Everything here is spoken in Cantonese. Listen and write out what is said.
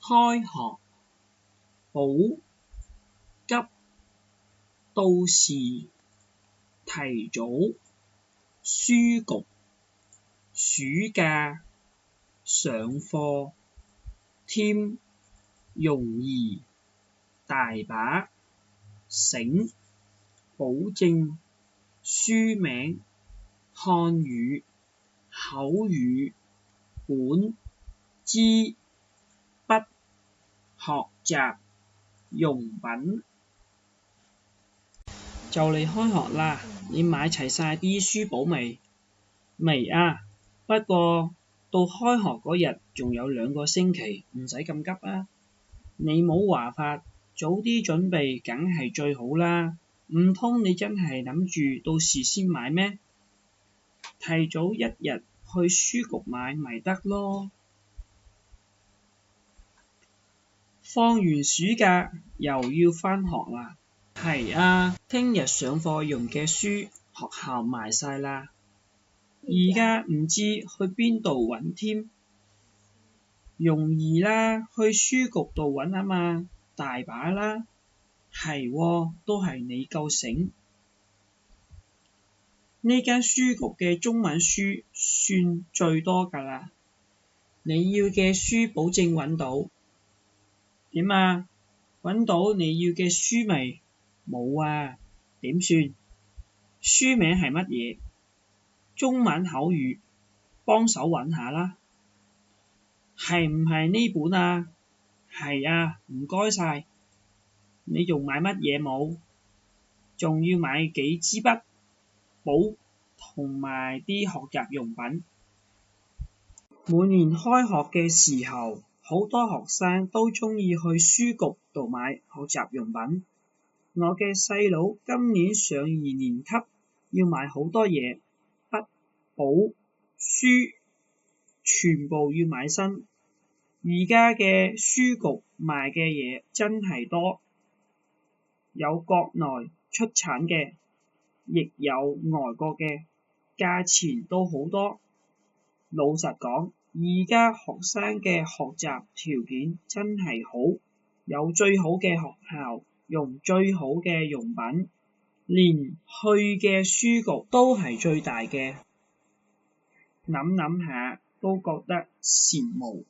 開學，補，急，到時，提早，書局，暑假，上課，添，容易，大把，醒，保證，書名，漢語，口語，本，支，筆，學習，用品。就嚟開學啦，你買齊晒啲書簿未？未啊，不過到開學嗰日仲有2個星期，唔使咁急啊。你冇話法，早啲準備梗係最好啦。唔通你真係諗住到時先買咩？提早1日去書局買咪得咯。放完暑假又要返學啦。係啊，聽日上課用嘅書學校賣晒啦，而家唔知去邊度揾添。容易啦，去書局度揾啊嘛，大把啦。係喎，都係你夠醒。呢間書局嘅中文書算最多㗎啦。你要嘅書保證揾到。點啊？揾到你要嘅書未？冇啊，點算？書名係乜嘢？中文口語，幫手揾下啦。係唔係呢本啊？係啊，唔該晒。你仲買乜嘢冇？仲要買幾支筆、簿同埋啲學習用品。每年開學嘅時候，好多學生都鍾意去書局度買學習用品。我嘅細佬今年上2年級，要買好多嘢，筆、簿、書，全部要買新。而家嘅書局賣嘅嘢真係多，有國內出產嘅，亦有外國嘅，價錢都好多。老實講，而家學生嘅學習條件真係好，有最好嘅學校，用最好嘅用品，連去嘅書局都係最大嘅。諗諗下都覺得羨慕。